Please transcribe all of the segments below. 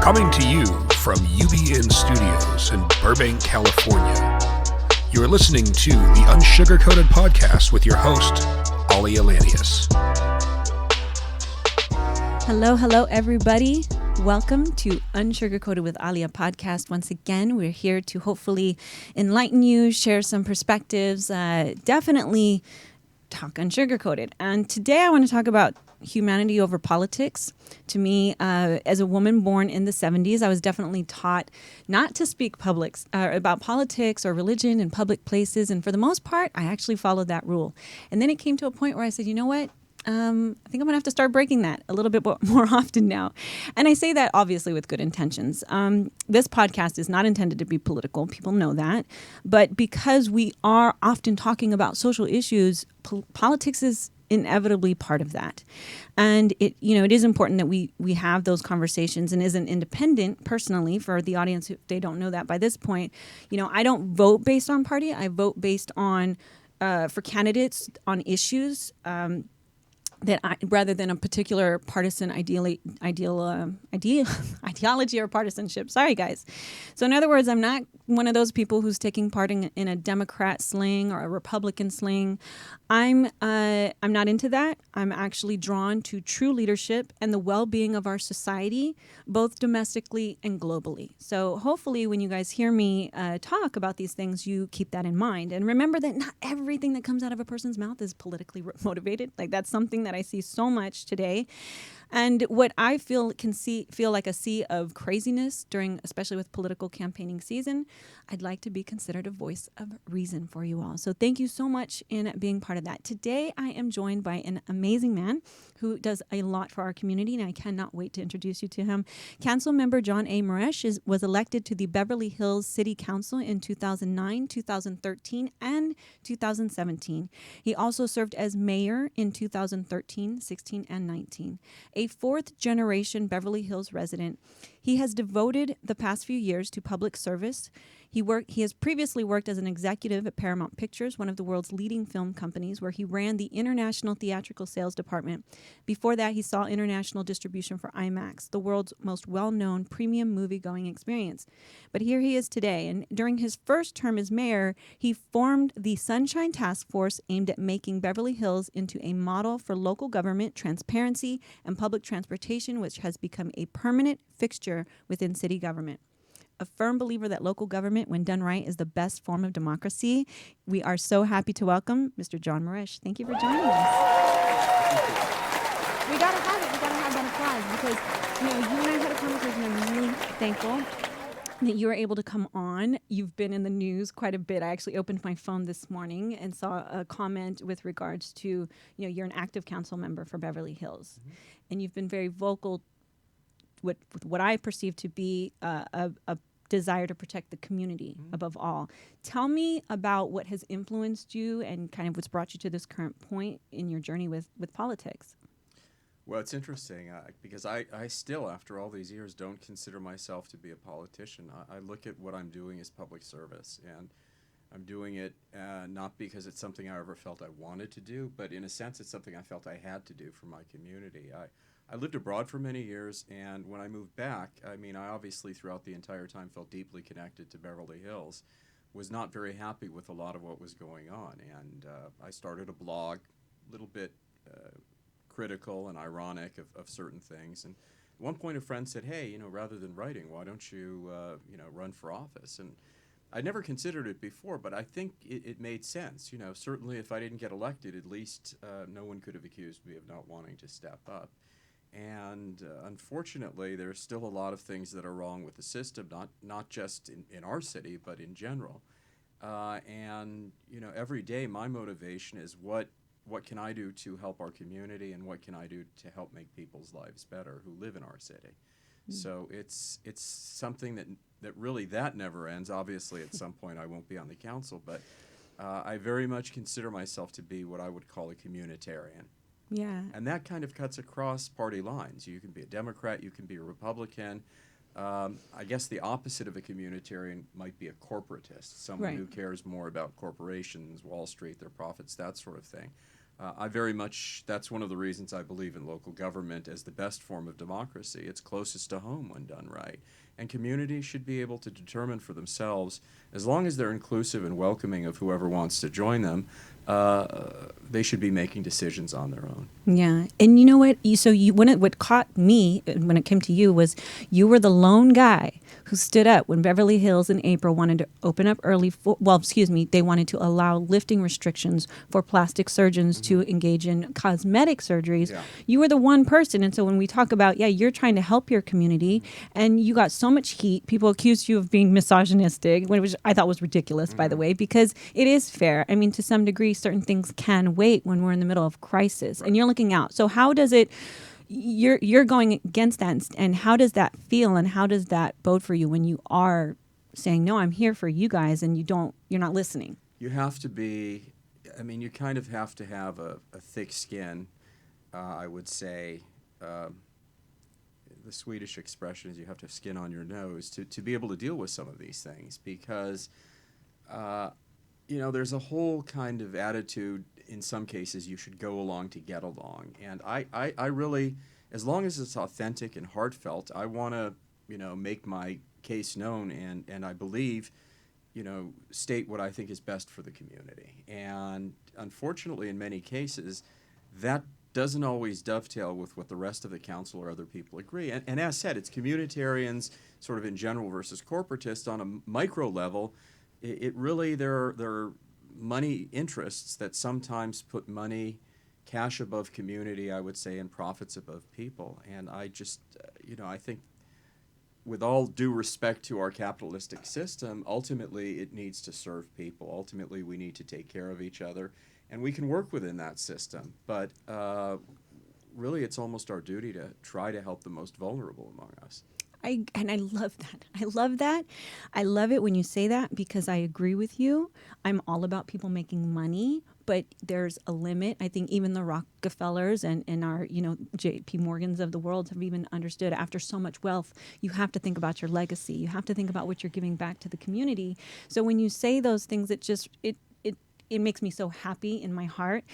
Coming to you from UBN Studios in Burbank, California. You are listening to the Unsugarcoated Podcast with your host, Aalia. Hello, everybody. Welcome to Unsugarcoated with Aalia podcast. Once again, we're here to hopefully enlighten you, share some perspectives, definitely talk unsugarcoated. And today I want to talk about humanity over politics. To me, as a woman born in the 70s, I was definitely taught not to speak about politics or religion in public places. And for the most part, I actually followed that rule. And then it came to a point where I said, you know what? I think I'm going to have to start breaking that a little bit more often now. And I say that obviously with good intentions. This podcast is not intended to be political. People know that. But because we are often talking about social issues, politics is inevitably part of that. And it is important that we have those conversations. And as an independent, personally, for the audience, if they don't know that by this point, I don't vote based on party. I vote based on for candidates on issues rather than a particular partisan ideology or partisanship. Sorry, guys. So in other words, I'm not one of those people who's taking part in a Democrat sling or a Republican sling. I'm not into that. I'm actually drawn to true leadership and the well-being of our society, both domestically and globally. So hopefully when you guys hear me talk about these things, you keep that in mind. And remember that not everything that comes out of a person's mouth is politically motivated. Like, that's something that I see so much today. And what I feel like a sea of craziness especially with political campaigning season, I'd like to be considered a voice of reason for you all. So thank you so much in being part of that. Today, I am joined by an amazing man who does a lot for our community, and I cannot wait to introduce you to him. Council member John A. Mirisch was elected to the Beverly Hills City Council in 2009, 2013, and 2017. He also served as mayor in 2013, 16, and 19. A fourth-generation Beverly Hills resident, he has devoted the past few years to public service. He has previously worked as an executive at Paramount Pictures, one of the world's leading film companies, where he ran the international theatrical sales department. Before that, he saw international distribution for IMAX, the world's most well-known premium movie-going experience. But here he is today, and during his first term as mayor, he formed the Sunshine Task Force aimed at making Beverly Hills into a model for local government transparency and public transportation, which has become a permanent fixture within city government. A firm believer that local government, when done right, is the best form of democracy. We are so happy to welcome Mr. John Mirisch. Thank you for joining us. We gotta have that applause because you and I had a conversation. I'm really thankful that you were able to come on. You've been in the news quite a bit. I actually opened my phone this morning and saw a comment with regards to, you're an active council member for Beverly Hills, and you've been very vocal with what I perceive to be a desire to protect the community above all. Tell me about what has influenced you and kind of what's brought you to this current point in your journey with politics. Well, it's interesting because I still, after all these years, don't consider myself to be a politician. I look at what I'm doing as public service, and I'm doing it not because it's something I ever felt I wanted to do, but in a sense it's something I felt I had to do for my community. I lived abroad for many years, and when I moved back, I obviously throughout the entire time felt deeply connected to Beverly Hills, was not very happy with a lot of what was going on, and I started a blog, a little bit critical and ironic of certain things, and at one point a friend said, hey, rather than writing, why don't you, run for office? And I never considered it before, but I think it made sense. Certainly if I didn't get elected, at least no one could have accused me of not wanting to step up. And unfortunately, there's still a lot of things that are wrong with the system, not just in our city, but in general. And every day my motivation is what can I do to help our community, and what can I do to help make people's lives better who live in our city. So it's something that really never ends. Obviously, at some point I won't be on the council, but I very much consider myself to be what I would call a communitarian. Yeah. And that kind of cuts across party lines. You can be a Democrat, you can be a Republican. I guess the opposite of a communitarian might be a corporatist, someone who cares more about corporations, Wall Street, their profits, that sort of thing. I very much, that's one of the reasons I believe in local government as the best form of democracy. It's closest to home when done right. And communities should be able to determine for themselves, as long as they're inclusive and welcoming of whoever wants to join them, they should be making decisions on their own. Yeah. And you know what? What caught me when it came to you was you were the lone guy who stood up when Beverly Hills in April wanted to open up early. They wanted to allow lifting restrictions for plastic surgeons to engage in cosmetic surgeries. Yeah. You were the one person. And so when we talk about, you're trying to help your community and you got so much heat, people accused you of being misogynistic, which I thought was ridiculous, by the way, because it is fair. I mean, to some degree, certain things can wait when we're in the middle of crisis, and you're looking out. So how does it, you're going against that, and how does that feel, and how does that bode for you when you are saying, no, I'm here for you guys, and you're not listening? You have to be, you kind of have to have a thick skin, I would say. The Swedish expression is you have to have skin on your nose to be able to deal with some of these things, because there's a whole kind of attitude, in some cases, you should go along to get along. And I really, as long as it's authentic and heartfelt, I want to, make my case known and I believe, state what I think is best for the community. And unfortunately, in many cases, that doesn't always dovetail with what the rest of the council or other people agree. And as said, it's communitarians sort of in general versus corporatists on a micro level. It really, there are money interests that sometimes put cash above community, I would say, and profits above people. And I just, I think with all due respect to our capitalistic system, ultimately it needs to serve people. Ultimately, we need to take care of each other, and we can work within that system. But really, it's almost our duty to try to help the most vulnerable among us. I love that. I love that. I love it when you say that, because I agree with you. I'm all about people making money, but there's a limit. I think even the Rockefellers and our, J.P. Morgans of the world have even understood, after so much wealth, you have to think about your legacy. You have to think about what you're giving back to the community. So when you say those things, it makes me so happy in my heart,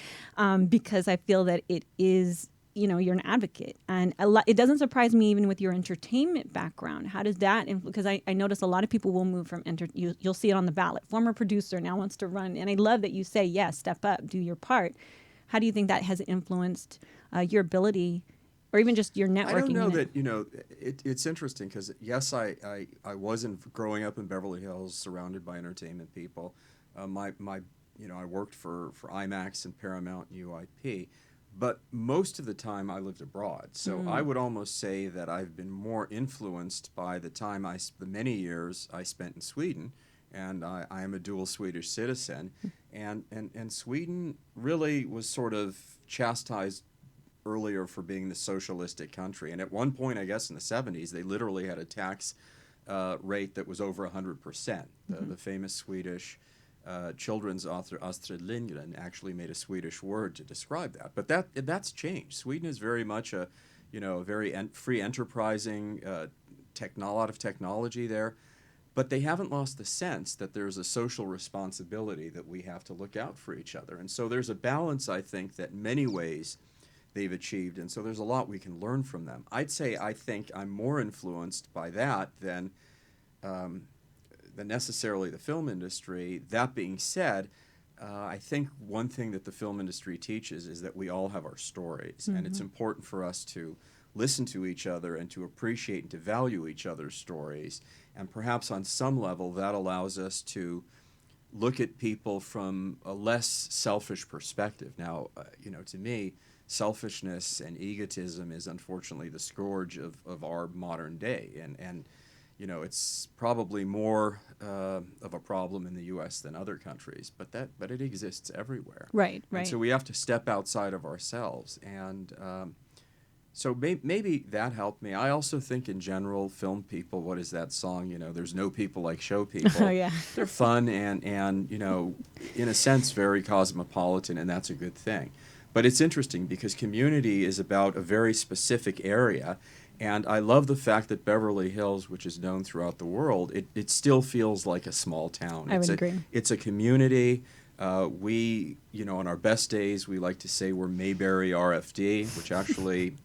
because I feel that it is, you're an advocate. And it doesn't surprise me, even with your entertainment background. How does that, because I notice a lot of people will move from, you'll see it on the ballot. Former producer now wants to run. And I love that you say, yes, step up, do your part. How do you think that has influenced your ability, or even just your networking? I don't know that, it's interesting, because yes, I was growing up in Beverly Hills, surrounded by entertainment people. I worked for IMAX and Paramount and UIP. But most of the time I lived abroad. So I would almost say that I've been more influenced by the many years I spent in Sweden. And I am a dual Swedish citizen. And Sweden really was sort of chastised earlier for being the socialistic country. And at one point, I guess in the 70s, they literally had a tax rate that was over 100%. The famous Swedish children's author Astrid Lindgren actually made a Swedish word to describe that. But that's changed. Sweden is very much a very free enterprising, a lot of technology there. But they haven't lost the sense that there's a social responsibility that we have to look out for each other. And so there's a balance, I think, that in many ways they've achieved. And so there's a lot we can learn from them. I think I'm more influenced by that than necessarily the film industry. That being said, I think one thing that the film industry teaches is that we all have our stories, and it's important for us to listen to each other and to appreciate and to value each other's stories. And perhaps on some level that allows us to look at people from a less selfish perspective. Now, to me, selfishness and egotism is unfortunately the scourge of our modern day. And it's probably more of a problem in the U.S. than other countries, but it exists everywhere. Right. And so we have to step outside of ourselves, and so maybe that helped me. I also think in general, film people, what is that song? There's no people like show people. Oh, yeah. They're fun and in a sense very cosmopolitan, and that's a good thing. But it's interesting because community is about a very specific area. And I love the fact that Beverly Hills, which is known throughout the world, it still feels like a small town. I would agree. It's a community. We, on our best days, we like to say we're Mayberry RFD, which actually,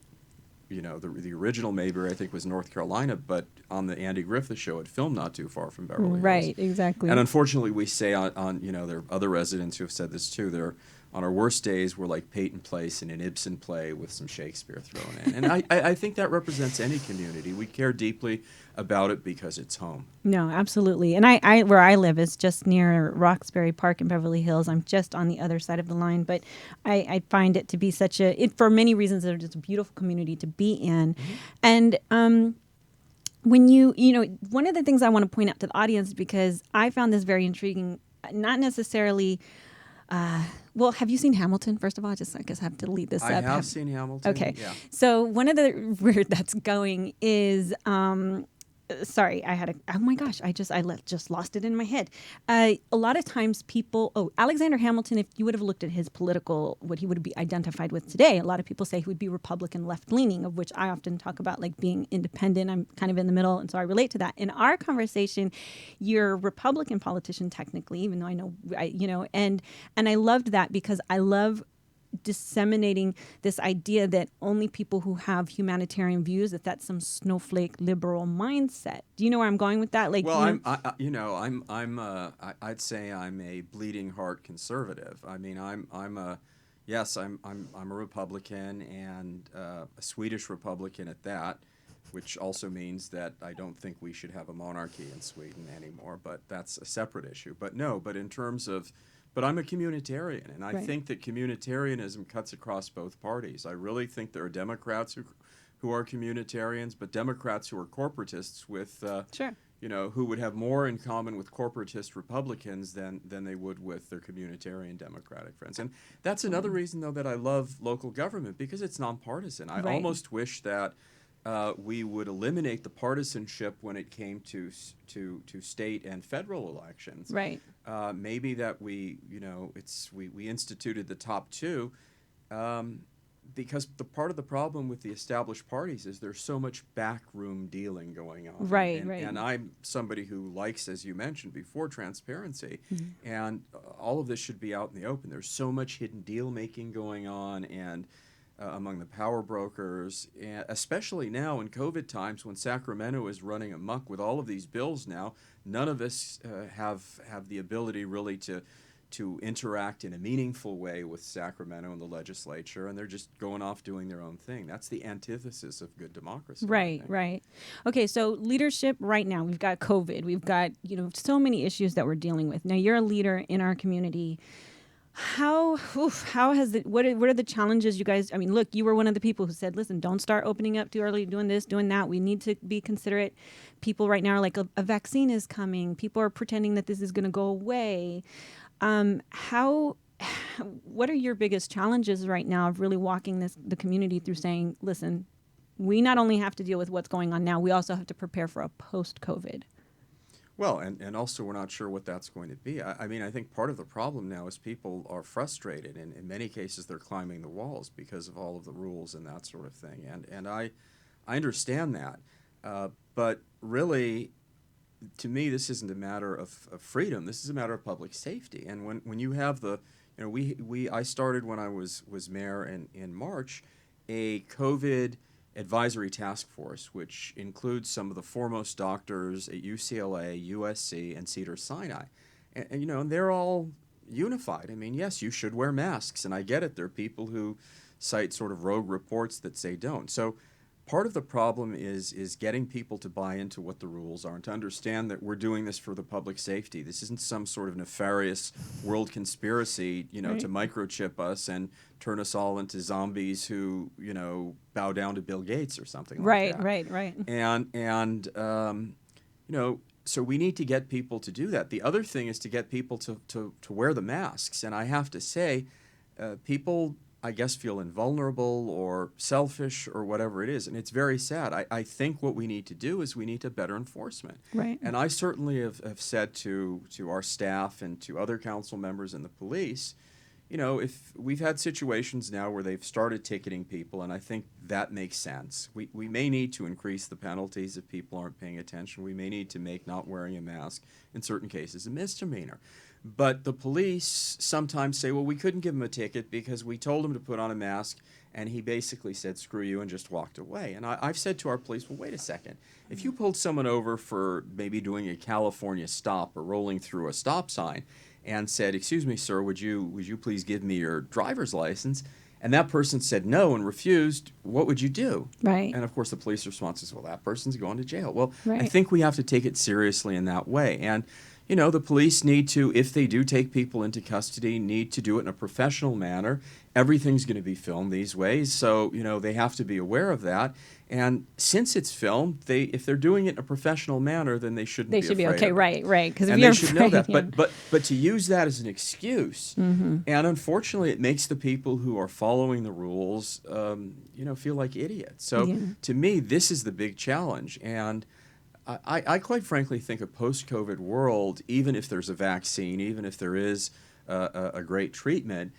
the original Mayberry, I think, was North Carolina, but on the Andy Griffith Show, it filmed not too far from Beverly Hills. Right, exactly. And unfortunately, we say on there are other residents who have said this too, on our worst days, we're like Peyton Place in an Ibsen play with some Shakespeare thrown in. And I think that represents any community. We care deeply about it because it's home. No, absolutely. And I where I live is just near Roxbury Park in Beverly Hills. I'm just on the other side of the line, but I find it to be for many reasons, it's just a beautiful community to be in. Mm-hmm. And when one of the things I want to point out to the audience, because I found this very intriguing, not necessarily... well, have you seen Hamilton? First of all, I guess I have to lead this up. I have seen Hamilton. Okay. Yeah. So one of the where that's going is, sorry, oh my gosh, I just lost it in my head. A lot of times Alexander Hamilton, if you would have looked at his what he would be identified with today, a lot of people say he would be Republican left-leaning, of which I often talk about like being independent. I'm kind of in the middle, and so I relate to that. In our conversation, you're a Republican politician technically, even though I know, and I loved that because I love disseminating this idea that only people who have humanitarian views, that's some snowflake liberal mindset. Do you know where I'm going with that? Like, well, I'd say I'm a bleeding heart conservative. I mean, I'm a Republican, and a Swedish Republican at that, which also means that I don't think we should have a monarchy in Sweden anymore, but that's a separate issue. But in terms of But I'm a communitarian, and I think that communitarianism cuts across both parties. I really think there are Democrats who are communitarians, but Democrats who are corporatists with, who would have more in common with corporatist Republicans than they would with their communitarian Democratic friends. And that's another reason, though, that I love local government, because it's nonpartisan. I almost wish that we would eliminate the partisanship when it came to state and federal elections. Right. Maybe that we instituted the top two, because the part of the problem with the established parties is there's so much backroom dealing going on. Right. And I'm somebody who likes, as you mentioned before, transparency, and all of this should be out in the open. There's so much hidden deal making going on, and among the power brokers, and especially now in COVID times when Sacramento is running amok with all of these bills now. None of us have the ability really to interact in a meaningful way with Sacramento and the legislature, and they're just going off doing their own thing. That's the antithesis of good democracy. Right. Okay, so leadership right now, we've got COVID, we've got so many issues that we're dealing with. Now you're a leader in our community. How has what are the challenges you guys? I mean, look, you were one of the people who said, listen, don't start opening up too early, doing this, doing that. We need to be considerate. People right now are like, a vaccine is coming. People are pretending that this is going to go away. What are your biggest challenges right now of really walking the community through saying, listen, we not only have to deal with what's going on now, we also have to prepare for a post-COVID. Well, and also we're not sure what that's going to be. I mean, I think part of the problem now is people are frustrated, and in many cases they're climbing the walls because of all of the rules and that sort of thing. And I understand that. But really, to me, this isn't a matter of freedom. This is a matter of public safety. And when you have I started when I was mayor in March, a COVID advisory task force, which includes some of the foremost doctors at UCLA, USC, and Cedars-Sinai. And they're all unified. I mean, yes, you should wear masks, and I get it. There are people who cite sort of rogue reports that say don't. So part of the problem is getting people to buy into what the rules are and to understand that we're doing this for the public safety. This isn't some sort of nefarious world conspiracy, to microchip us and turn us all into zombies who, bow down to Bill Gates or something like that. Right. And so we need to get people to do that. The other thing is to get people to wear the masks. And I have to say, people, I guess, feel invulnerable or selfish or whatever it is. And it's very sad. I think what we need to do is we need to better enforcement. Right. And I certainly have said to our staff and to other council members and the police, if we've had situations now where they've started ticketing people, and I think that makes sense. We may need to increase the penalties if people aren't paying attention. We may need to make not wearing a mask in certain cases a misdemeanor. But the police sometimes say, well, we couldn't give him a ticket because we told him to put on a mask, and he basically said, screw you, and just walked away. And I've said to our police, well, wait a second. If you pulled someone over for maybe doing a California stop or rolling through a stop sign and said, excuse me, sir, would you please give me your driver's license? And that person said no and refused, what would you do? Right. And, of course, the police response is, well, that person's going to jail. Well, Right. I think we have to take it seriously in that way. And the police need to, if they do take people into custody, need to do it in a professional manner. Everything's going to be filmed these ways, so, they have to be aware of that. And since it's filmed, if they're doing it in a professional manner, then they shouldn't be They should be afraid okay, of it. right. Because if And you're they should know afraid, that. But to use that as an excuse, and unfortunately, it makes the people who are following the rules, feel like idiots. So to me, this is the big challenge. And I quite frankly think a post-COVID world, even if there's a vaccine, even if there is a great treatment,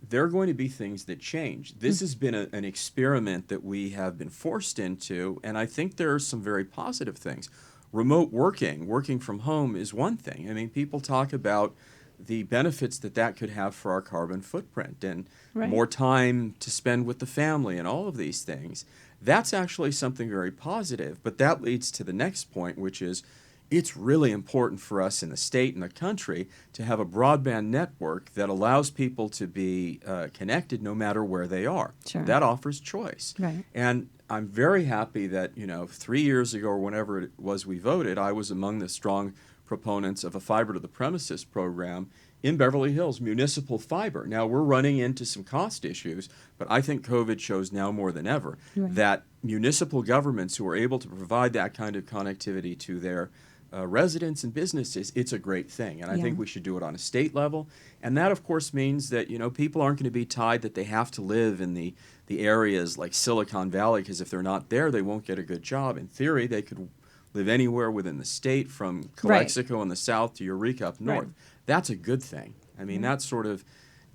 there are going to be things that change. This has been an experiment that we have been forced into, and I think there are some very positive things. Remote working from home is one thing. I mean, people talk about the benefits that could have for our carbon footprint and more time to spend with the family and all of these things. That's actually something very positive, but that leads to the next point, which is it's really important for us in the state and the country to have a broadband network that allows people to be connected no matter where they are. Sure. That offers choice. Right. And I'm very happy that, 3 years ago or whenever it was we voted, I was among the strong proponents of a fiber to the premises program in Beverly Hills, municipal fiber. Now, we're running into some cost issues, but I think COVID shows now more than ever that municipal governments who are able to provide that kind of connectivity to their residents and businesses, it's a great thing. And I think we should do it on a state level. And that, of course, means that, people aren't going to be tied that they have to live in the areas like Silicon Valley, because if they're not there, they won't get a good job. In theory, they could live anywhere within the state, from Calexico in the south to Eureka up north. Right. That's a good thing. I mean, that sort of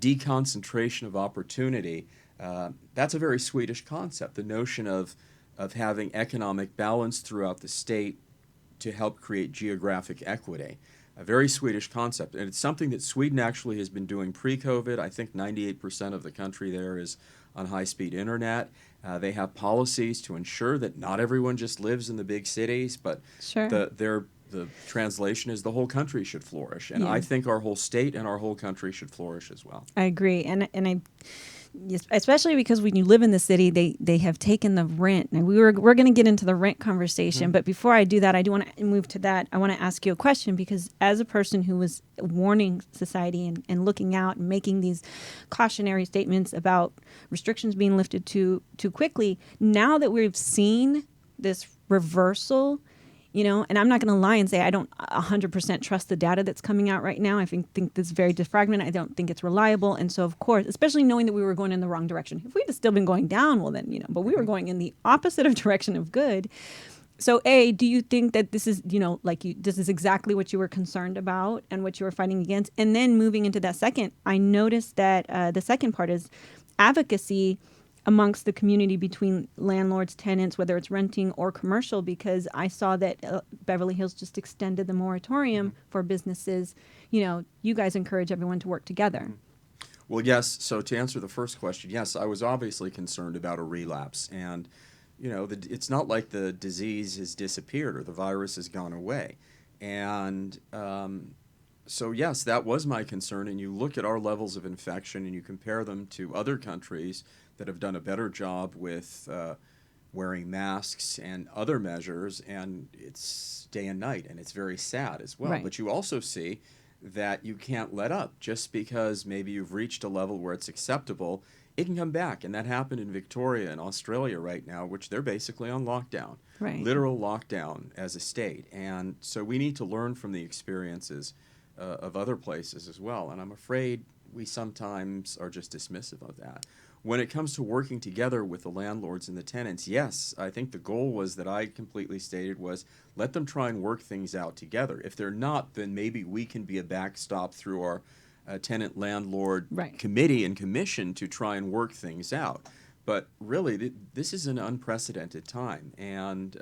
deconcentration of opportunity, that's a very Swedish concept, the notion of having economic balance throughout the state to help create geographic equity. A very Swedish concept. And it's something that Sweden actually has been doing pre-COVID. I think 98% of the country there is on high-speed internet. They have policies to ensure that not everyone just lives in the big cities, but the translation is the whole country should flourish. And I think our whole state and our whole country should flourish as well. I agree. And I especially because when you live in the city, they have taken the rent. And we're going to get into the rent conversation. But before I do that, I do want to move to that. I want to ask you a question, because as a person who was warning society and looking out and making these cautionary statements about restrictions being lifted too quickly, now that we've seen this reversal, and I'm not going to lie and say I don't 100% trust the data that's coming out right now. I think this is very defragmented. I don't think it's reliable. And so, of course, especially knowing that we were going in the wrong direction. If we'd have still been going down, well then, but we were going in the opposite of direction of good. So, A, do you think that this is, this is exactly what you were concerned about and what you were fighting against? And then moving into that second, I noticed that the second part is advocacy amongst the community between landlords, tenants, whether it's renting or commercial, because I saw that Beverly Hills just extended the moratorium for businesses. You guys encourage everyone to work together. Well, yes. So to answer the first question, yes, I was obviously concerned about a relapse. And, it's not like the disease has disappeared or the virus has gone away. And so, yes, that was my concern. And you look at our levels of infection and you compare them to other countries that have done a better job with wearing masks and other measures, and it's day and night, and it's very sad as well. Right. But you also see that you can't let up. Just because maybe you've reached a level where it's acceptable, it can come back. And that happened in Victoria in Australia right now, which they're basically on lockdown, literal lockdown as a state. And so we need to learn from the experiences of other places as well. And I'm afraid we sometimes are just dismissive of that. When it comes to working together with the landlords and the tenants, yes, I think the goal was that I completely stated was let them try and work things out together. If they're not, then maybe we can be a backstop through our tenant landlord Right. committee and commission to try and work things out. But really, this is an unprecedented time, and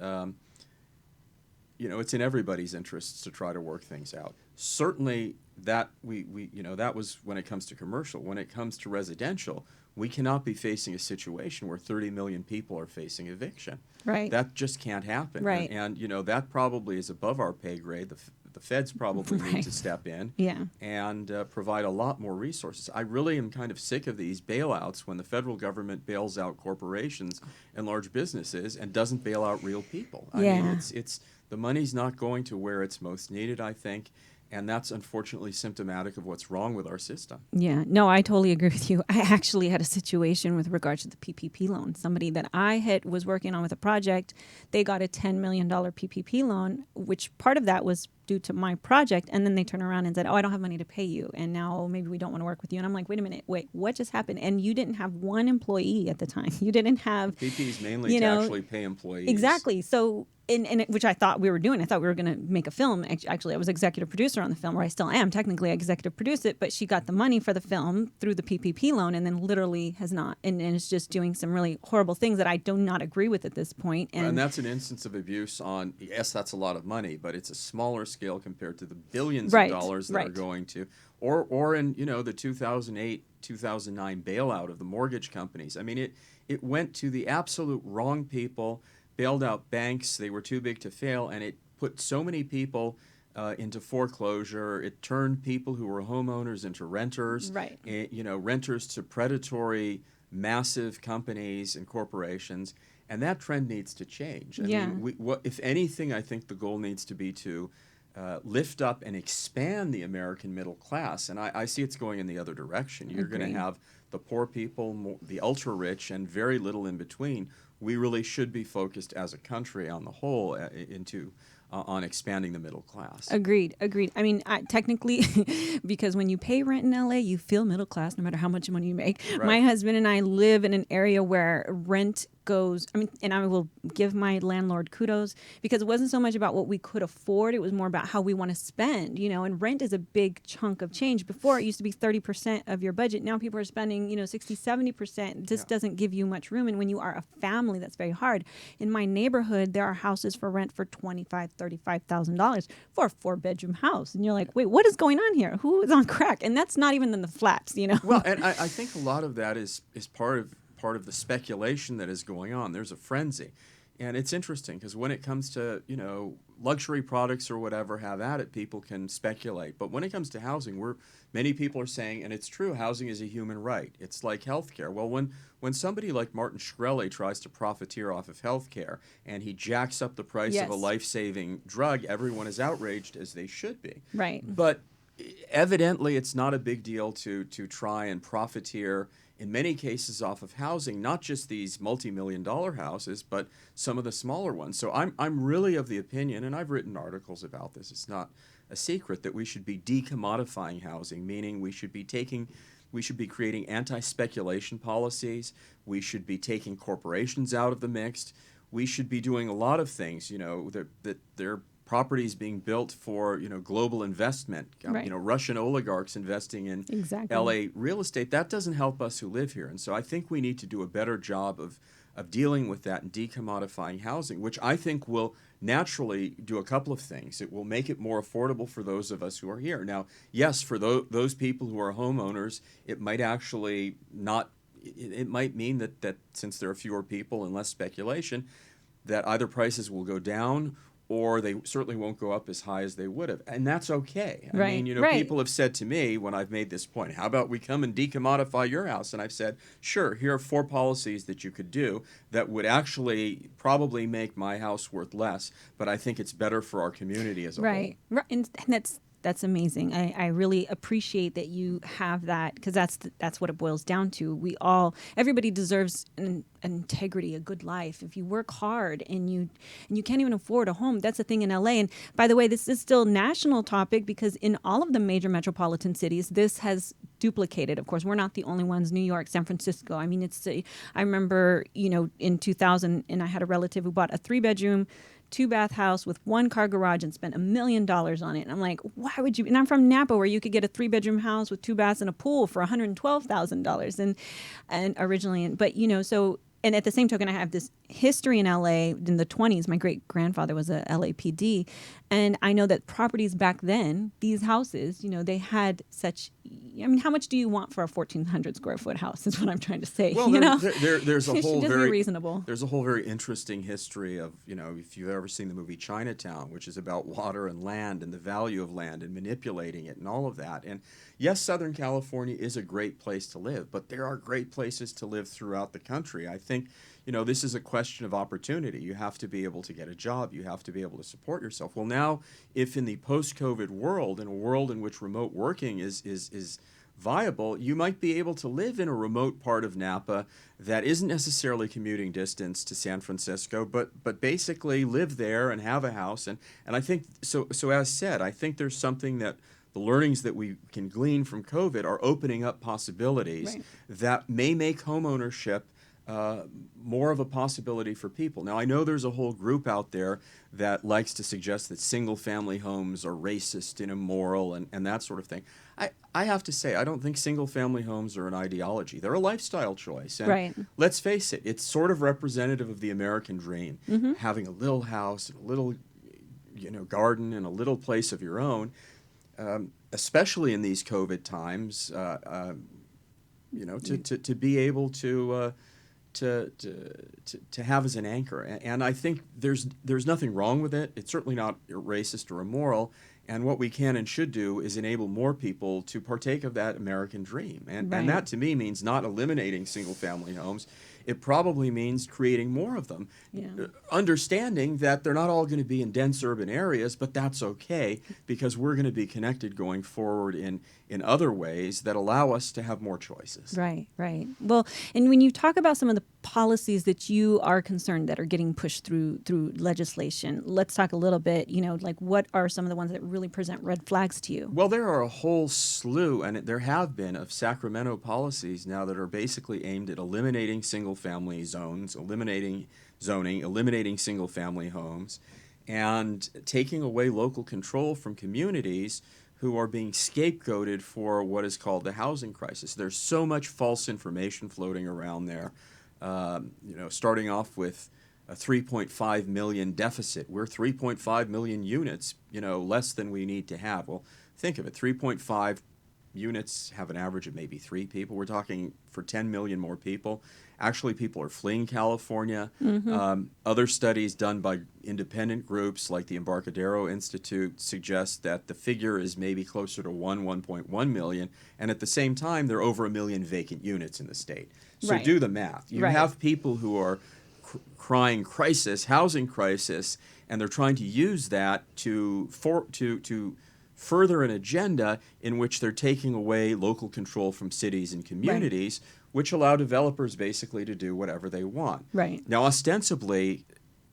it's in everybody's interests to try to work things out. Certainly, that that was when it comes to commercial. When it comes to residential, we cannot be facing a situation where 30 million people are facing eviction. Right. That just can't happen. Right. And that probably is above our pay grade. The feds probably need Right. to step in Yeah. and provide a lot more resources. I really am kind of sick of these bailouts when the federal government bails out corporations and large businesses and doesn't bail out real people. I mean, Yeah. it's the money's not going to where it's most needed, I think. And that's unfortunately symptomatic of what's wrong with our system. Yeah, no, I totally agree with you. I actually had a situation with regards to the PPP loan. Somebody that I was working on with a project, they got a $10 million PPP loan, which part of that was due to my project. And then they turn around and said, oh, I don't have money to pay you. And now maybe we don't want to work with you. And I'm like, wait a minute, what just happened? And you didn't have one employee at the time. You didn't have... PPP is mainly to actually pay employees. Exactly. So... which I thought we were doing. I thought we were going to make a film. Actually, I was executive producer on the film, or I still am. Technically, I executive produced it, but she got the money for the film through the PPP loan and then literally has not. And is just doing some really horrible things that I do not agree with at this point. And that's an instance of abuse on, yes, that's a lot of money, but it's a smaller scale compared to the billions Right, of dollars that right. are going to, or in, the 2008, 2009 bailout of the mortgage companies. I mean, it went to the absolute wrong people, bailed out banks. They were too big to fail, and it put so many people into foreclosure. It turned people who were homeowners into renters. Right. Renters to predatory, massive companies and corporations, and that trend needs to change. I mean, if anything, I think the goal needs to be to lift up and expand the American middle class, and I see it's going in the other direction. You're going to have the poor people, the ultra-rich, and very little in between. We really should be focused as a country on the whole on expanding the middle class. Agreed. I mean, technically, because when you pay rent in LA, you feel middle class no matter how much money you make. Right. My husband and I live in an area where rent goes, and I will give my landlord kudos, because it wasn't so much about what we could afford, it was more about how we want to spend, and rent is a big chunk of change. Before, it used to be 30% of your budget. Now people are spending, 60, 70%. This doesn't give you much room. And when you are a family, that's very hard. In my neighborhood, there are houses for rent for $25,000, $35,000 for a 4-bedroom house. And you're like, wait, what is going on here? Who is on crack? And that's not even in the flats, Well, and I think a lot of that is part of the speculation that is going on. There's a frenzy. And it's interesting because when it comes to, luxury products or whatever, have at it, people can speculate. But when it comes to housing, many people are saying, and it's true, housing is a human right. It's like healthcare. Well, when somebody like Martin Shkreli tries to profiteer off of healthcare and he jacks up the price of a life-saving drug, everyone is outraged, as they should be. Right. But evidently, it's not a big deal to try and profiteer in many cases off of housing, not just these multi-million-dollar houses, but some of the smaller ones. So I'm really of the opinion, and I've written articles about this, it's not a secret, that we should be decommodifying housing, meaning we should be creating anti-speculation policies, we should be taking corporations out of the mix, we should be doing a lot of things, that they're properties being built for, global investment, Right. Russian oligarchs investing in Exactly. LA real estate. That doesn't help us who live here. And so I think we need to do a better job of dealing with that and decommodifying housing, which I think will naturally do a couple of things. It will make it more affordable for those of us who are here. Now, yes, for those people who are homeowners, it might actually not, it might mean that since there are fewer people and less speculation, that either prices will go down or they certainly won't go up as high as they would have. And that's okay. I Right, mean, right. people have said to me when I've made this point, how about we come and decommodify your house? And I've said, sure, here are 4 policies that you could do that would actually probably make my house worth less, but I think it's better for our community as a whole. Right. And that's amazing. I really appreciate that you have that, because that's what it boils down to. Everybody deserves an integrity, a good life. If you work hard and you can't even afford a home, that's the thing in LA. And by the way, this is still a national topic, because in all of the major metropolitan cities, this has duplicated. Of course, we're not the only ones. New York, San Francisco. I mean, I remember, in 2000, and I had a relative who bought a 3-bedroom 2-bath house with 1-car garage and spent $1 million on it. And I'm like, why would you? And I'm from Napa, where you could get a 3-bedroom house with 2 baths and a pool for $112,000 and originally, but so. And at the same token, I have this history in LA in the 1920s. My great grandfather was a LAPD. And I know that properties back then, these houses, they had such, how much do you want for a 1,400 square foot house is what I'm trying to say. Well, there's a It whole should just very be reasonable. There's a whole very interesting history of, if you've ever seen the movie Chinatown, which is about water and land and the value of land and manipulating it and all of that. And yes, Southern California is a great place to live, but there are great places to live throughout the country. I think, this is a question of opportunity. You have to be able to get a job. You have to be able to support yourself. Well, now, if in the post-COVID world, in a world in which remote working is viable, you might be able to live in a remote part of Napa that isn't necessarily commuting distance to San Francisco, but basically live there and have a house. And I think, so as said, I think there's something that the learnings that we can glean from COVID are opening up possibilities that may make homeownership more of a possibility for people. Now, I know there's a whole group out there that likes to suggest that single-family homes are racist and immoral and that sort of thing. I have to say, I don't think single-family homes are an ideology. They're a lifestyle choice. And let's face it, it's sort of representative of the American dream, having a little house, and a little garden, and a little place of your own, especially in these COVID times, to be able to have as an anchor. And I think there's nothing wrong with it. It's certainly not racist or immoral. And what we can and should do is enable more people to partake of that American dream. And that, to me, means not eliminating single-family homes. It probably means creating more of them, understanding that they're not all going to be in dense urban areas, but that's okay, because we're going to be connected going forward in other ways that allow us to have more choices. Right. Well, and when you talk about some of the policies that you are concerned that are getting pushed through legislation, let's talk a little bit, like what are some of the ones that really present red flags to you? Well, there are a whole slew, and there have been, of Sacramento policies now that are basically aimed at eliminating single-family zones, eliminating zoning, eliminating single-family homes, and taking away local control from communities who are being scapegoated for what is called the housing crisis. There's so much false information floating around there, starting off with a 3.5 million deficit. We're 3.5 million units, less than we need to have. Well, think of it, 3.5 units have an average of maybe 3 people. We're talking for 10 million more people. Actually, people are fleeing California. Other studies done by independent groups like the Embarcadero Institute suggest that the figure is maybe closer to 1.1 million, and at the same time, there are over 1 million vacant units in the state. So do the math. You have people who are crying crisis, housing crisis, and they're trying to use that to further an agenda in which they're taking away local control from cities and communities, which allow developers basically to do whatever they want. Now, ostensibly,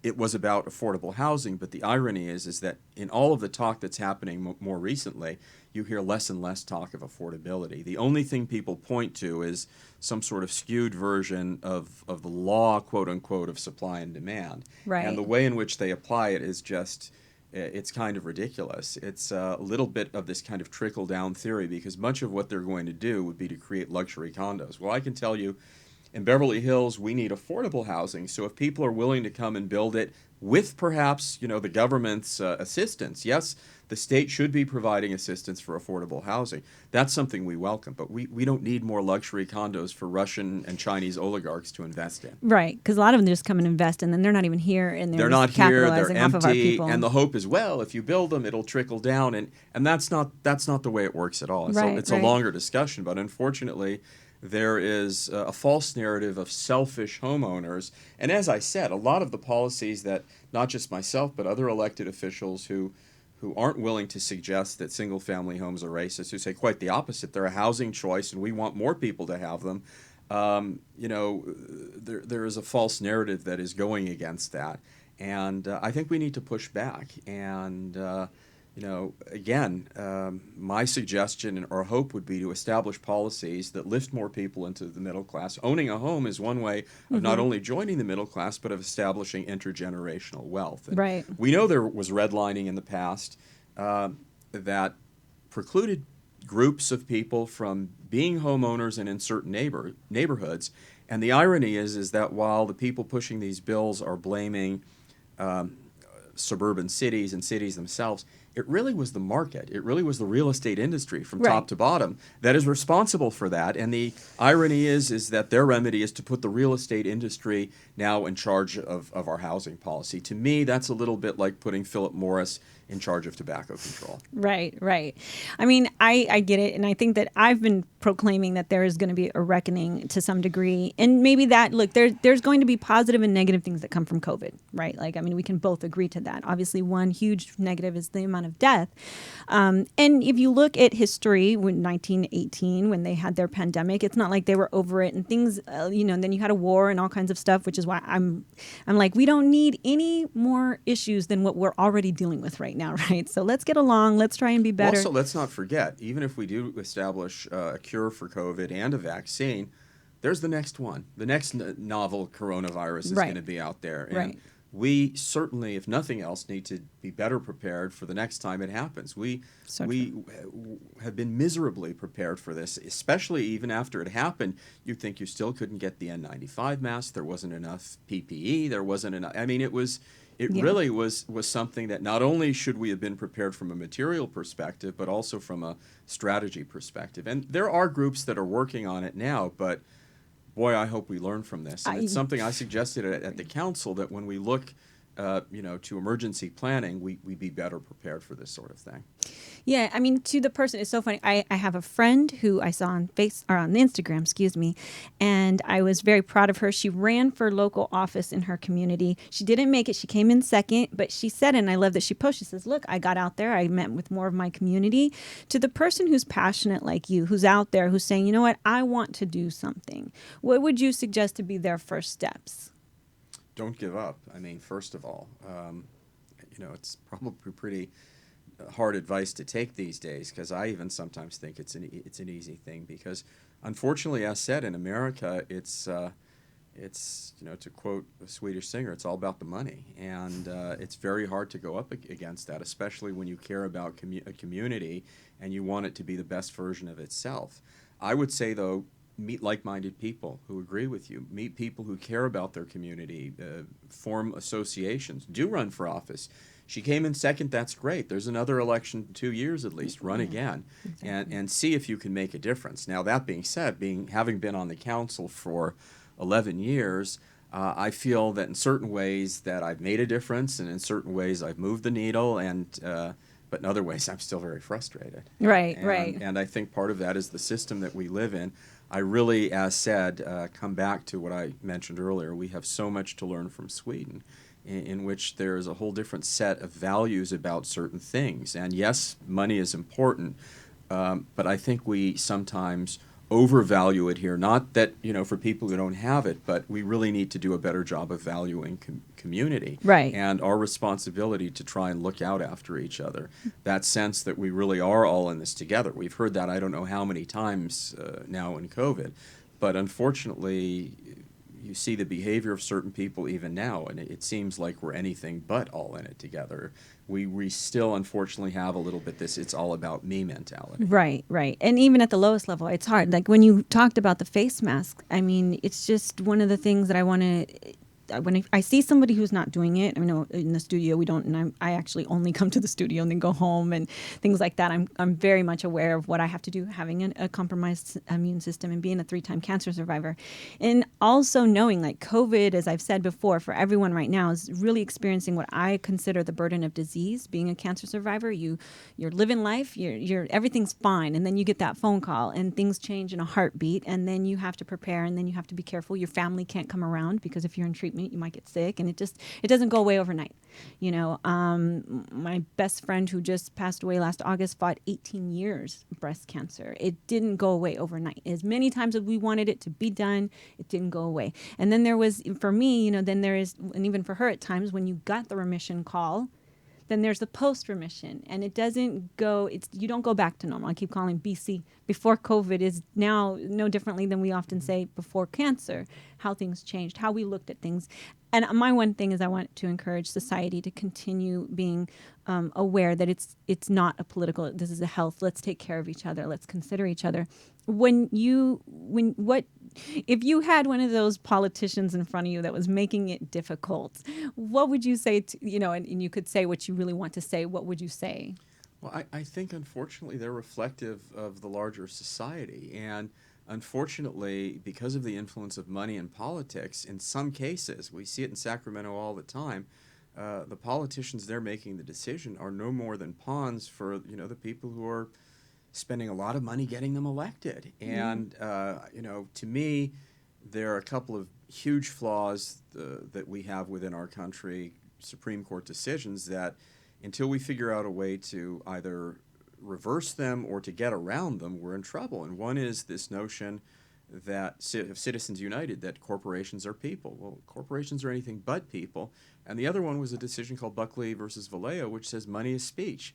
it was about affordable housing, but the irony is that in all of the talk that's happening more recently, you hear less and less talk of affordability. The only thing people point to is some sort of skewed version of the law, quote unquote, of supply and demand. And the way in which they apply it is just, it's kind of ridiculous. It's a little bit of this kind of trickle-down theory, because much of what they're going to do would be to create luxury condos. Well, I can tell you, in Beverly Hills, we need affordable housing. So if people are willing to come and build it with perhaps, the government's assistance, yes, the state should be providing assistance for affordable housing. That's something we welcome. But we don't need more luxury condos for Russian and Chinese oligarchs to invest in. Right, because a lot of them just come and invest, and then they're not even here, and they're not just here. capitalizing They're off of our empty. people. And the hope is, well, if you build them, it'll trickle down, and that's not the way it works at all. It's a longer discussion, but unfortunately, there is a false narrative of selfish homeowners. And as I said, a lot of the policies that not just myself but other elected officials who aren't willing to suggest that single-family homes are racist, who say quite the opposite, they're a housing choice and we want more people to have them, there is a false narrative that is going against that. And I think we need to push back. And Again, my suggestion or hope would be to establish policies that lift more people into the middle class. Owning a home is one way of not only joining the middle class, but of establishing intergenerational wealth. And Right. we know there was redlining in the past that precluded groups of people from being homeowners and in certain neighborhoods. And the irony is that while the people pushing these bills are blaming suburban cities and cities themselves, it really was the market. It really was the real estate industry from top to bottom that is responsible for that. And the irony is that their remedy is to put the real estate industry now in charge of our housing policy. To me, that's a little bit like putting Philip Morris in charge of tobacco control. Right, right. I mean, I get it. And I think that I've been proclaiming that there is going to be a reckoning to some degree. And maybe that, look, there's going to be positive and negative things that come from COVID, right? Like, I mean, we can both agree to that. Obviously, one huge negative is the amount of death. And if you look at history, when 1918, when they had their pandemic, it's not like they were over it and things, and then you had a war and all kinds of stuff, which is why I'm like, we don't need any more issues than what we're already dealing with right now, right? So let's get along. Let's try and be better. Also, let's not forget, even if we do establish a cure for COVID and a vaccine, there's the next one. The next novel coronavirus is going to be out there. And we certainly, if nothing else, need to be better prepared for the next time it happens. We have been miserably prepared for this, especially even after it happened. You'd think you still couldn't get the N95 mask. There wasn't enough PPE. There wasn't enough. I mean, it really was something that not only should we have been prepared from a material perspective, but also from a strategy perspective. And there are groups that are working on it now, but boy, I hope we learn from this. And it's something I suggested at the council, that when we look to emergency planning, we be better prepared for this sort of thing. Yeah, I mean, to the person, it's so funny. I have a friend who I saw on Instagram, and I was very proud of her. She ran for local office in her community. She didn't make it. She came in second, but she said, and I love that she pushed, she says, look, I got out there. I met with more of my community. To the person who's passionate like you, who's out there, who's saying, you know what, I want to do something. What would you suggest to be their first steps? Don't give up. I mean, first of all, it's probably pretty hard advice to take these days, because I even sometimes think it's an easy thing, because unfortunately, as said, in America, it's to quote a Swedish singer, it's all about the money, and it's very hard to go up against that, especially when you care about a community and you want it to be the best version of itself. I would say, though, meet like-minded people who agree with you. Meet people who care about their community. Form associations. Do run for office. She came in second. That's great. There's another election, 2 years at least. Run again, and see if you can make a difference. Now, that being said, having been on the council for 11 years, I feel that in certain ways that I've made a difference, and in certain ways I've moved the needle, but in other ways I'm still very frustrated. Right. And I think part of that is the system that we live in. I really, as said, come back to what I mentioned earlier. We have so much to learn from Sweden, in which there's a whole different set of values about certain things. And yes, money is important, but I think we sometimes overvalue it here. Not that, for people who don't have it, but we really need to do a better job of valuing community. Right. And our responsibility to try and look out after each other. That sense that we really are all in this together. We've heard that I don't know how many times now in COVID. But unfortunately, you see the behavior of certain people even now, and it seems like we're anything but all in it together. We still, unfortunately, have a little bit this it's all about me mentality. Right. And even at the lowest level, it's hard. Like when you talked about the face mask, I mean, it's just one of the things that I want to... When I see somebody who's not doing it, I know in the studio we don't, and I actually only come to the studio and then go home and things like that. I'm very much aware of what I have to do, having a compromised immune system and being a 3-time cancer survivor, and also knowing like COVID, as I've said before, for everyone right now is really experiencing what I consider the burden of disease. Being a cancer survivor, you're living life, you're everything's fine, and then you get that phone call and things change in a heartbeat, and then you have to prepare, and then you have to be careful. Your family can't come around because if you're in treatment, you might get sick, and it doesn't go away overnight. My best friend who just passed away last August fought 18 years of breast cancer. It didn't go away overnight. As many times as we wanted it to be done, it didn't go away. And then there was, for me, then there is, and even for her at times, when you got the remission call, Then there's the post-remission, and it doesn't go, you don't go back to normal. I keep calling BC, before COVID, is now no differently than we often say before cancer, how things changed, how we looked at things. And my one thing is I want to encourage society to continue being aware that it's not a political, this is a health, let's take care of each other, let's consider each other. If you had one of those politicians in front of you that was making it difficult, what would you say to, and you could say what you really want to say, what would you say? Well, I think, unfortunately, they're reflective of the larger society. And unfortunately, because of the influence of money in politics, in some cases, we see it in Sacramento all the time, the politicians there making the decision are no more than pawns for, the people who are spending a lot of money getting them elected. And, to me, there are a couple of huge flaws that we have within our country, Supreme Court decisions, that until we figure out a way to either reverse them or to get around them, we're in trouble. And one is this notion that of Citizens United, that corporations are people. Well, corporations are anything but people. And the other one was a decision called Buckley versus Vallejo, which says money is speech.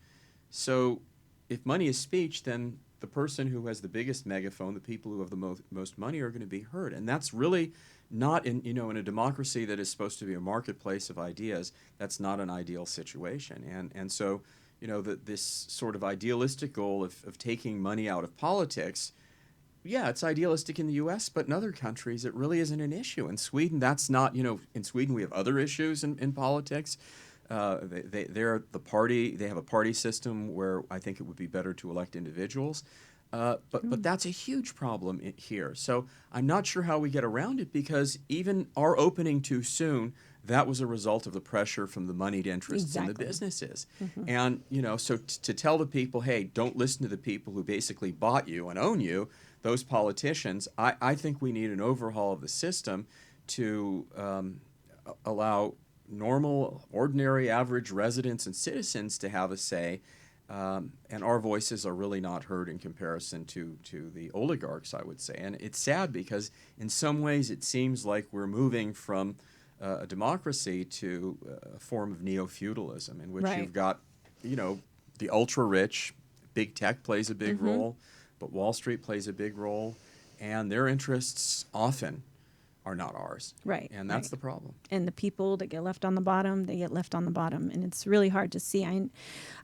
So if money is speech, then the person who has the biggest megaphone, the people who have the most money, are going to be heard. And that's really not in a democracy that is supposed to be a marketplace of ideas. That's not an ideal situation. And so, this sort of idealistic goal of taking money out of politics, yeah, it's idealistic in the U.S., but in other countries it really isn't an issue. In Sweden, that's not, in Sweden we have other issues in politics. They're the party. They have a party system where I think it would be better to elect individuals. But that's a huge problem here. So I'm not sure how we get around it, because even our opening too soon, that was a result of the pressure from the moneyed interests in the businesses. Mm-hmm. And, so to tell the people, hey, don't listen to the people who basically bought you and own you, those politicians, I think we need an overhaul of the system to allow normal, ordinary, average residents and citizens to have a say. And our voices are really not heard in comparison to the oligarchs, I would say. And it's sad, because in some ways it seems like we're moving from a democracy to a form of neo-feudalism, in which you've got, the ultra-rich, big tech plays a big role, but Wall Street plays a big role, and their interests often are not ours. Right. And that's the problem. And the people that get left on the bottom, they get left on the bottom. And it's really hard to see.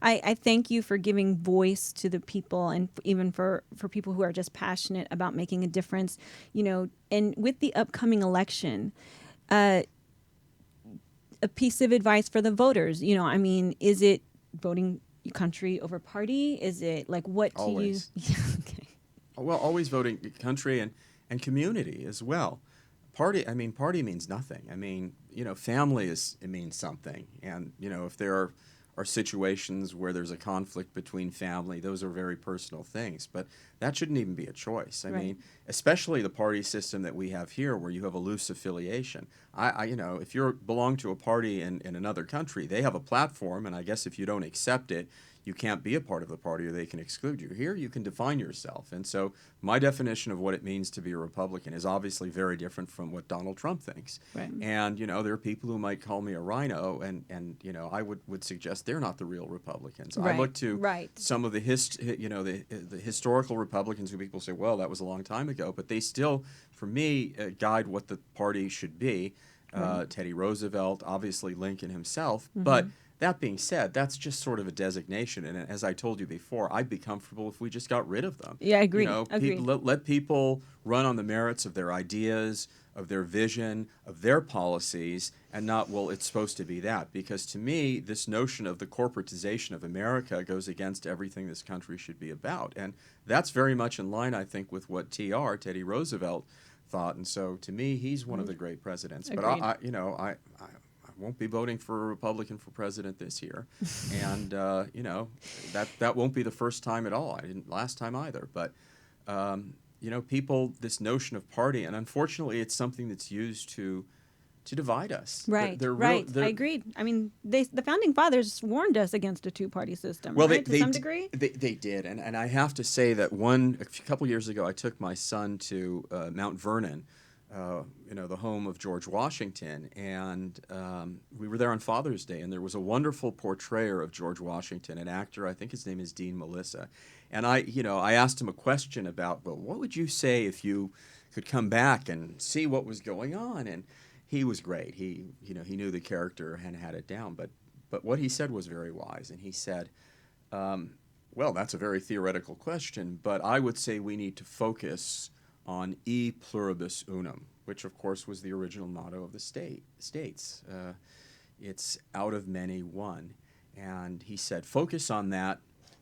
I thank you for giving voice to the people, and even for people who are just passionate about making a difference, and with the upcoming election, a piece of advice for the voters, is it voting country over party? Is it like, what always. do you... Okay. Well, always voting country and community as well. Party means nothing. Family it means something. And, if there are situations where there's a conflict between family, those are very personal things. But that shouldn't even be a choice. I mean, especially the party system that we have here, where you have a loose affiliation. If you belong to a party in another country, they have a platform, and I guess if you don't accept it, you can't be a part of the party, or they can exclude you. Here, you can define yourself. And so my definition of what it means to be a Republican is obviously very different from what Donald Trump thinks. Right. And, there are people who might call me a rhino, and I would suggest they're not the real Republicans. Right. I look to some of the the historical Republicans who people say, well, that was a long time ago, but they still, for me, guide what the party should be. Teddy Roosevelt, obviously Lincoln himself, but that being said, that's just sort of a designation, and as I told you before, I'd be comfortable if we just got rid of them. Yeah, I agree. Let people run on the merits of their ideas, of their vision, of their policies, and not, well, it's supposed to be that. Because to me, this notion of the corporatization of America goes against everything this country should be about, and that's very much in line, I think, with what Teddy Roosevelt thought. And so, to me, he's one of the great presidents. Agreed. But I won't be voting for a Republican for president this year, and that won't be the first time at all. I didn't last time either. But people, this notion of party, and unfortunately, it's something that's used to divide us. Right. I agreed. I mean, the founding fathers warned us against a two-party system. Well, to some degree. They did, and I have to say that a couple years ago, I took my son to Mount Vernon. the home of George Washington, and we were there on Father's Day, and there was a wonderful portrayer of George Washington, an actor. I think his name is Dean Melissa, and I asked him a question about, well, what would you say if you could come back and see what was going on? And he was great. He knew the character and had it down, but what he said was very wise, and he said, well, that's a very theoretical question, but I would say we need to focus on e pluribus unum, which of course was the original motto of the states. It's out of many one. And he said, focus on that,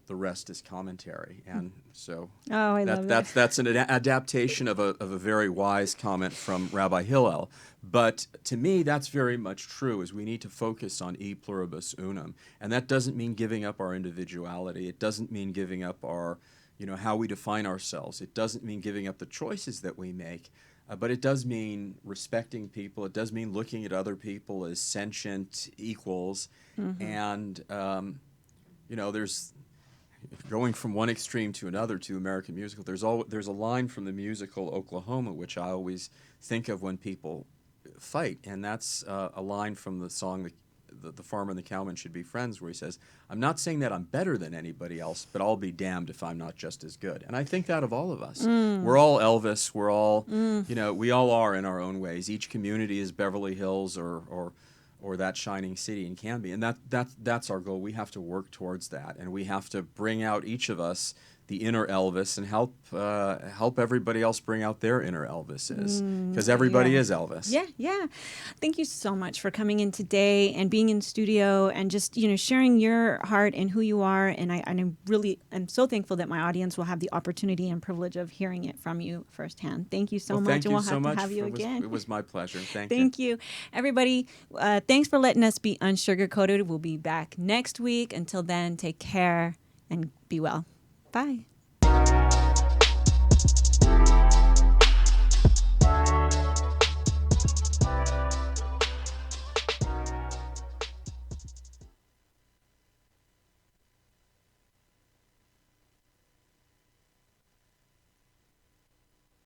the rest is commentary. And so I love that. That's an adaptation of a very wise comment from Rabbi Hillel. But to me, that's very much true, is we need to focus on e pluribus unum. And that doesn't mean giving up our individuality. It doesn't mean giving up our, how we define ourselves. It doesn't mean giving up the choices that we make. But it does mean respecting people. It does mean looking at other people as sentient equals. And, there's going from one extreme to another to American musical. There's a line from the musical Oklahoma, which I always think of when people fight. And that's a line from the song the Farmer and the Cowman Should Be Friends, where he says, I'm not saying that I'm better than anybody else, but I'll be damned if I'm not just as good. And I think that of all of us. We're all Elvis. We're all, we all are in our own ways. Each community is Beverly Hills or that shining city and can be. And that's our goal. We have to work towards that. And we have to bring out each of us the inner Elvis and help everybody else bring out their inner Elvises, because everybody is Elvis. Yeah. Thank you so much for coming in today and being in studio and just sharing your heart and who you are. And I'm so thankful that my audience will have the opportunity and privilege of hearing it from you firsthand. Thank you so much. Thank and you we'll so have much. to have you again. It was my pleasure. Thank you. Everybody, thanks for letting us be unsugar-coated. We'll be back next week. Until then, take care and be well. Bye.